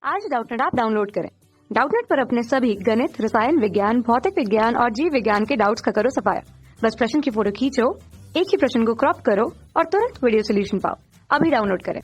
आज Doubtnut app download करें। Doubtnut पर अपने सभी गणित, रसायन विज्ञान, भौतिक विज्ञान और जीव विज्ञान के डाउट्स का करो सफाया। बस प्रश्न की फोटो खींचो, एक ही प्रश्न को क्रॉप करो और तुरंत वीडियो सोल्यूशन पाओ। अभी डाउनलोड करें।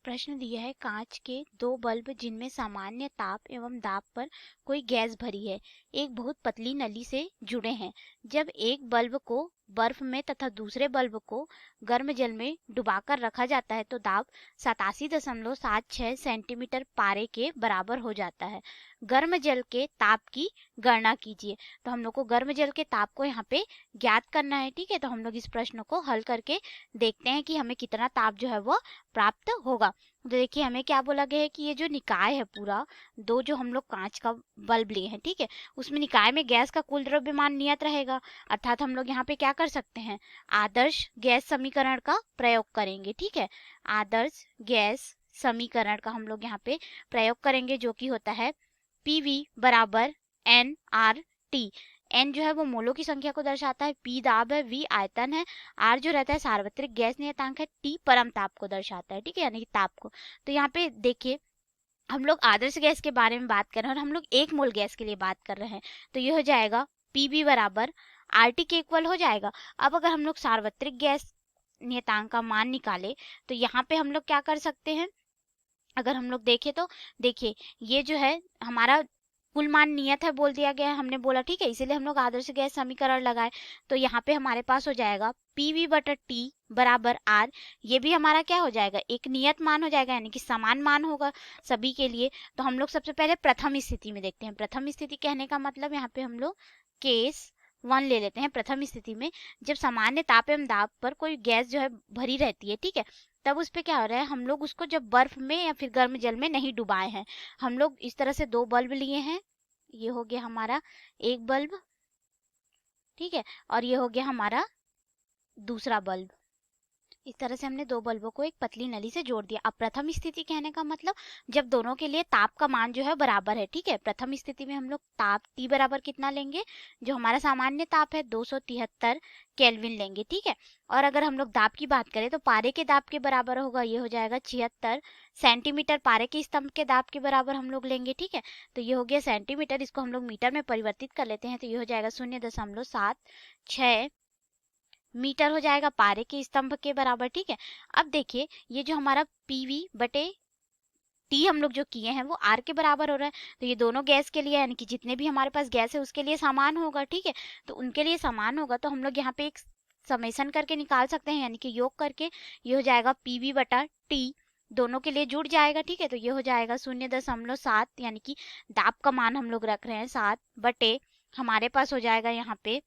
प्रश्न दिया है कांच के दो बल्ब जिनमें सामान्य ताप एवं दाब पर कोई गैस भरी है, एक बहुत पतली नली से जुड़े हैं। जब एक बल्ब को बर्फ में तथा दूसरे बल्ब को गर्म जल में डुबाकर रखा जाता है तो दाब 87.76 सेंटीमीटर पारे के बराबर हो जाता है। गर्म जल के ताप की गणना कीजिए। तो हम लोग को गर्म जल के ताप को यहाँ पे ज्ञात करना है। ठीक है, तो हम लोग इस प्रश्न को हल करके देखते हैं कि हमें कितना ताप जो है वो प्राप्त होगा। तो देखिए हमें क्या बोला गया है कि ये जो निकाय है पूरा, दो जो हम लोग कांच का बल्ब लिए हैं, ठीक है, उसमें निकाय में गैस का कुल द्रव्यमान नियत रहेगा। अर्थात हम लोग यहाँ पे क्या कर सकते हैं, आदर्श गैस समीकरण का प्रयोग करेंगे। ठीक है, आदर्श गैस समीकरण का हम लोग यहाँ पे प्रयोग करेंगे, जो कि होता है पीवी बराबर एन आर टी। एन जो है वो मोलों की संख्या को दर्शाता है, पी दाब है, वी आयतन है, आर जो रहता है सार्वत्रिक गैस नियतांक है, टी परम ताप को दर्शाता है। ठीक है, यानी कि ताप को। तो यहाँ पे देखिए हम लोग आदर्श गैस के बारे में बात कर रहे हैं और हम लोग 1 मोल गैस के लिए बात कर रहे हैं। तो ये हो जाएगा पीबी बराबर आरटी के इक्वल हो जाएगा। अब अगर हम लोग सार्वत्रिक गैस नियतांक का मान निकाले तो यहाँ पे हम लोग क्या कर सकते हैं, अगर हम लोग देखें तो देखिए ये जो है हमारा कुल मान नियत है बोल दिया गया है, हमने बोला। ठीक है, इसीलिए हम लोग आदर्श गैस समीकरण लगाए। तो यहाँ पे हमारे पास हो जाएगा पीवी बटा टी बराबर आर। ये भी हमारा क्या हो जाएगा, एक नियत मान हो जाएगा, यानी कि समान मान होगा सभी के लिए। तो हम लोग सबसे पहले प्रथम स्थिति में देखते हैं। प्रथम स्थिति कहने का मतलब यहाँ पे हम लोग केस 1 ले लेते हैं। प्रथम स्थिति में जब सामान्य ताप एवं दाब पर कोई गैस जो है भरी रहती है, ठीक है, तब उस पे क्या हो रहा है, हम लोग उसको जब बर्फ में या फिर गर्म जल में नहीं डुबाए हैं। हम लोग इस तरह से दो बल्ब लिए हैं, ये हो गया हमारा एक बल्ब, ठीक है, और ये हो गया हमारा दूसरा बल्ब। इस तरह से हमने दो बल्बों को एक पतली नली से जोड़ दिया। अब प्रथम स्थिति कहने का मतलब जब दोनों के लिए ताप का मान जो है बराबर है। ठीक है, प्रथम स्थिति में हम लोग ताप T बराबर कितना लेंगे, जो हमारा सामान्य ताप है 273 केल्विन लेंगे। ठीक है, और अगर हम लोग दाब की बात करें तो पारे के दाब के बराबर होगा, ये हो जाएगा 76 सेंटीमीटर। पारे के स्तंभ के दाब के बराबर हम लोग लेंगे। ठीक है, तो ये हो गया सेंटीमीटर, इसको हम लोग मीटर में परिवर्तित कर लेते हैं तो ये हो जाएगा 0.76 मीटर हो जाएगा, पारे के स्तंभ के बराबर। ठीक है, अब देखिए ये जो हमारा पीवी बटे टी हम लोग जो किए हैं वो आर के बराबर हो रहा है। तो ये दोनों गैस के लिए, यानी कि जितने भी हमारे पास गैस है उसके लिए समान होगा। ठीक है, तो उनके लिए समान होगा तो हम लोग यहाँ पे एक समेशन करके निकाल सकते हैं, यानी कि योग करके। ये हो जाएगा पीवी बटा टी, दोनों के लिए जुड़ जाएगा। ठीक है, तो ये हो जाएगा 0.7, यानी कि दाब का मान हम लोग रख रहे हैं 7 बटे, हमारे पास हो जाएगा यहाँ पे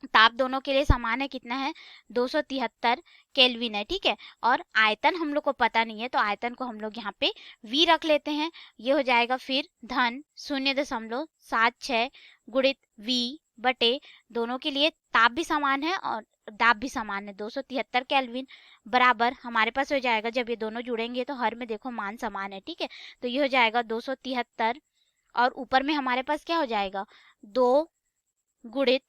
ताप दोनों के लिए समान है, कितना है 273 केल्विन है। ठीक है, और आयतन हम लोग को पता नहीं है तो आयतन को हम लोग यहाँ पे V रख लेते हैं। ये हो जाएगा फिर धन 0.76 गुणित V बटे, दोनों के लिए ताप भी समान है और दाब भी समान है 273 केल्विन बराबर, हमारे पास हो जाएगा जब ये दोनों जुड़ेंगे तो हर में देखो मान समान है। ठीक है, तो ये हो जाएगा 273 और ऊपर में हमारे पास क्या हो जाएगा 2 गुणित,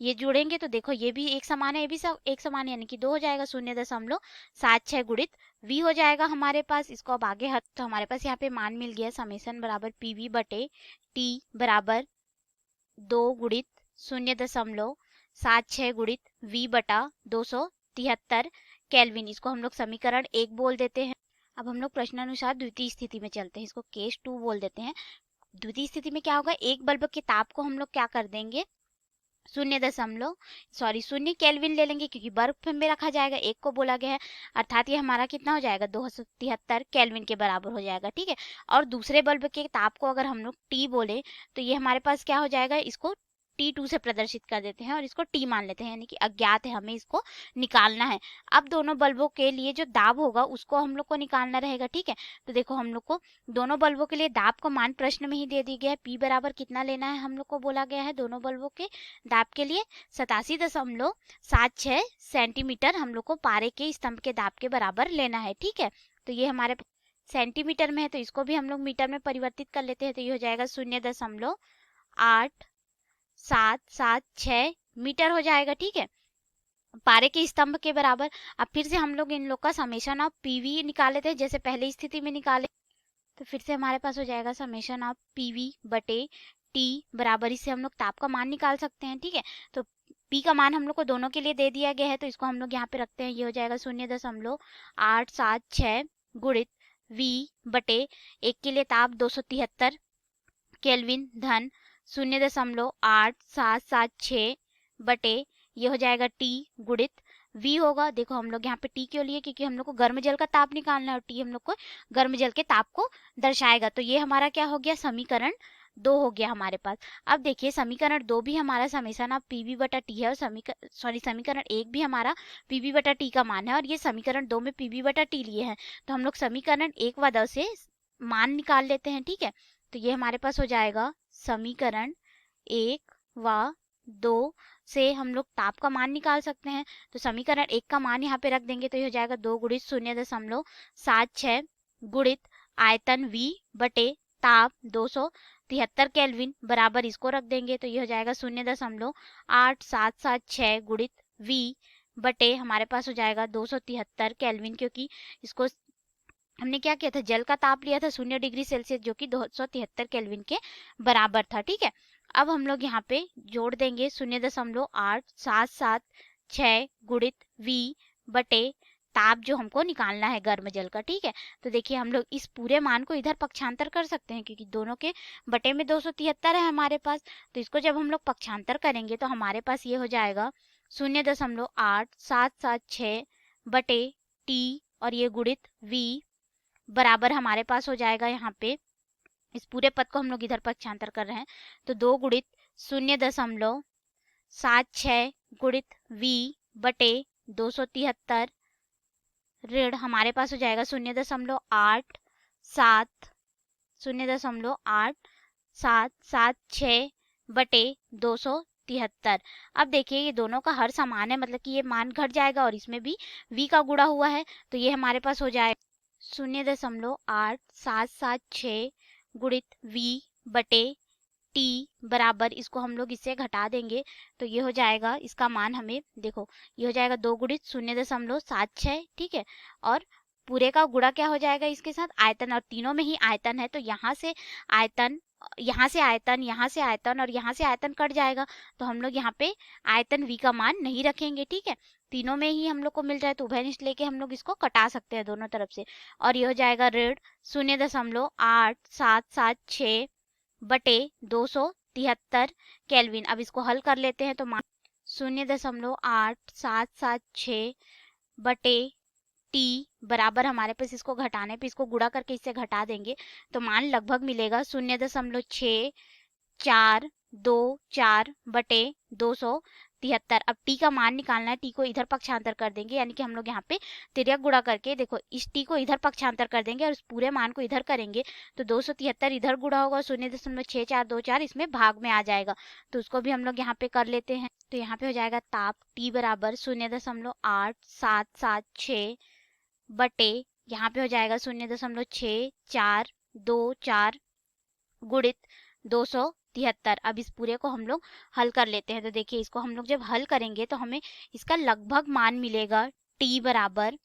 ये जुड़ेंगे तो देखो ये भी एक समान है, ये भी सब एक समान है, यानी कि 2 हो जाएगा 0.76 गुणित V हो जाएगा हमारे पास। इसको अब आगे हट तो हमारे पास यहाँ पे मान मिल गया, समेशन बराबर पीवी बटे टी बराबर 2 गुणित 0.76 गुणित V बटा 273 केल्विन। इसको हम लोग समीकरण 1 बोल देते हैं। अब हम लोग प्रश्नानुसार द्वितीय स्थिति में चलते हैं, इसको केस 2 बोल देते हैं। द्वितीय स्थिति में क्या होगा, एक बल्ब के ताप को हम लोग क्या कर देंगे, 0 केल्विन ले लेंगे, क्योंकि बर्फ में रखा जाएगा, एक को बोला गया है, अर्थात ये हमारा कितना हो जाएगा 273 केल्विन के बराबर हो जाएगा। ठीक है, और दूसरे बल्ब के ताप को अगर हम लोग T बोले तो ये हमारे पास क्या हो जाएगा, इसको T2 से प्रदर्शित कर देते हैं और इसको T मान लेते हैं, यानी कि अज्ञात है, हमें इसको निकालना है। अब दोनों बल्बों के लिए जो दाब होगा उसको हम लोग को निकालना रहेगा। ठीक है, तो देखो हम लोग को दोनों बल्बों के लिए दाब का मान प्रश्न में ही दे दी गया है। P बराबर कितना लेना है हम लोग को बोला गया है, दोनों बल्बों के दाब के लिए 87.76 सेंटीमीटर हम लोग को पारे के स्तंभ के दाब के बराबर लेना है। ठीक है, तो ये हमारे सेंटीमीटर में है तो इसको भी हम लोग मीटर में परिवर्तित कर लेते हैं तो ये हो जाएगा 0.8776 मीटर हो जाएगा। ठीक है, पारे के स्तंभ के बराबर। अब फिर से हम लोग इन लोग का समेशन ऑफ पीवी निकाल लेते हैं, जैसे पहली स्थिति में निकाले। तो फिर से हमारे पास हो जाएगा समेशन ऑफ पीवी बटे टी बराबर, इससे हम लोग ताप का मान निकाल सकते हैं। ठीक है, तो पी का मान हम लोग को दोनों के लिए दे दिया गया है, तो इसको हम लोग यहाँ पे रखते हैं। ये हो जाएगा 0.876 गुणित वी बटे एक के लिए ताप 273 केल्विन धन 0.8776 बटे ये हो जाएगा टी गुणित वी होगा। देखो हम लोग यहाँ पे टी क्यों लिए, क्योंकि हम लोग को गर्म जल का ताप निकालना है और टी हम लोग को गर्म जल के ताप को दर्शाएगा। तो ये हमारा क्या हो गया, समीकरण 2 हो गया हमारे पास। अब देखिए समीकरण 2 भी हमारा समेशन ऑफ पीवी बटा टी है और समीकरण 1 भी हमारा पीवी बटा टी का मान है, और ये समीकरण 2 में पीवी बटा टी लिए हैं। तो हम लोग समीकरण 1 व 2 से मान निकाल लेते हैं। ठीक है, तो ये हमारे पास हो जाएगा समीकरण 1 व 2 से हम लोग ताप का मान निकाल सकते हैं। तो समीकरण 1 का मान यहाँ पे रख देंगे, तो ये हो जाएगा 2 गुणित 0.76 गुणित आयतन V बटे ताप 273 केल्विन बराबर इसको रख देंगे, तो ये हो जाएगा 0.8776 गुणित V बटे हमारे पास हो जाएगा 273 केल्विन, क्योंकि इसको हमने क्या किया था, जल का ताप लिया था 0 डिग्री सेल्सियस जो कि 273 केल्विन के बराबर था। ठीक है, अब हम लोग यहाँ पे जोड़ देंगे 0.8776 गुणित V बटे ताप जो हमको निकालना है गर्म जल का। ठीक है, तो देखिए हम लोग इस पूरे मान को इधर पक्षांतर कर सकते हैं, क्योंकि दोनों के बटे में 273 है हमारे पास। तो इसको जब हम लोग पक्षांतर करेंगे तो हमारे पास ये हो जाएगा 0.8776 बटे टी और ये गुणित V बराबर हमारे पास हो जाएगा, यहाँ पे इस पूरे पद को हम लोग इधर पक्षांतर कर रहे हैं, तो 2 गुणित 0.76 गुणित V बटे 273 ऋण हमारे पास हो जाएगा 0.8776 बटे 273। अब देखिए ये दोनों का हर समान है, मतलब कि ये मान घट जाएगा और इसमें भी V का गुणा हुआ है, तो ये हमारे पास हो जाएगा 0.8776 गुणित V बटे टी बराबर, इसको हम लोग इससे घटा देंगे, तो ये हो जाएगा इसका मान हमें देखो ये हो जाएगा 2 गुणित 0.76। ठीक है, और पूरे का गुणा क्या हो जाएगा इसके साथ आयतन, और तीनों में ही आयतन है, तो यहाँ से आयतन, यहाँ से आयतन, यहाँ से आयतन और यहाँ से आयतन कट जाएगा, तो हम लोग यहाँ पे आयतन V का मान नहीं रखेंगे। ठीक है, तीनों में ही हम लोग को मिल जाए तो उभयनिष्ठ लेके हम लोग इसको कटा सकते हैं दोनों तरफ से, और ये हो जाएगा ऋण 0.8776 बटे 273 केल्विन। अब इसको हल कर लेते हैं, तो मान 0.8776 बटे टी बराबर हमारे पास इसको घटाने पे, इसको गुणा करके इससे घटा देंगे, तो मान लगभग मिलेगा 0.6424 बटे 273। अब टी का मान निकालना है, टी को इधर पक्षांतर कर देंगे, यानी कि हम लोग यहाँ पे तिर्यक गुणा करके देखो इस टी को इधर पक्षांतर कर देंगे और उस पूरे मान को इधर करेंगे, तो 273 इधर गुणा होगा, 0.6424 इसमें भाग में आ जाएगा, तो उसको भी हम लोग यहाँ पे कर लेते हैं। तो यहाँ पे हो जाएगा ताप टी बराबर 0.8776 बटे यहाँ पे हो जाएगा 0.6424 गुणित 273। अब इस पूरे को हम लोग हल कर लेते हैं, तो देखिए इसको हम लोग जब हल करेंगे तो हमें इसका लगभग मान मिलेगा टी बराबर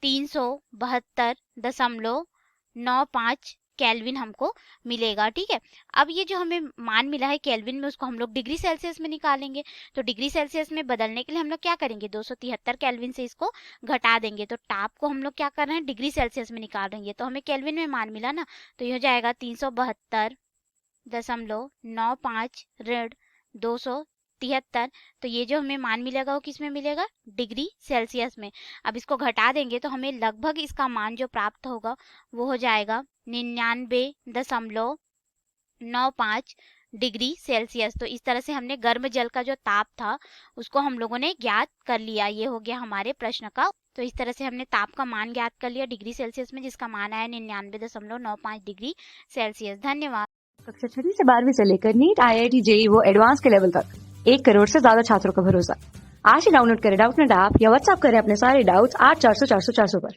372.95 केल्विन हमको मिलेगा। ठीक है, अब ये जो हमें मान मिला है केल्विन में, उसको हम लोग डिग्री सेल्सियस में निकालेंगे, तो डिग्री सेल्सियस में बदलने के लिए हम लोग क्या करेंगे, 273 केल्विन से इसको घटा देंगे, तो ताप को हम लोग क्या कर रहे हैं, डिग्री सेल्सियस में निकाल रहे हैं, तो हमें केल्विन में मान मिला ना, तो ये हो जाएगा 372.95 ऋण 273। तो ये जो हमें मान मिलेगा वो किस में मिलेगा, डिग्री सेल्सियस में। अब इसको घटा देंगे तो हमें लगभग इसका मान जो प्राप्त होगा वो हो जाएगा 99.95 डिग्री सेल्सियस। तो इस तरह से हमने गर्म जल का जो ताप था उसको हम लोगों ने ज्ञात कर लिया। ये हो गया हमारे प्रश्न का। तो इस तरह से हमने ताप का मान ज्ञात कर लिया डिग्री सेल्सियस में, जिसका मान आया 99.95 डिग्री सेल्सियस। धन्यवाद। कक्षा 6वीं से 12वीं से लेकर नीट, IIT, JEE वो एडवांस के लेवल तक 1 करोड़ से ज्यादा छात्रों का भरोसा। आज ही डाउनलोड करें डाउटनेट ऐप या व्हाट्सएप करें अपने सारे डाउट्स 8400 400 400 पर।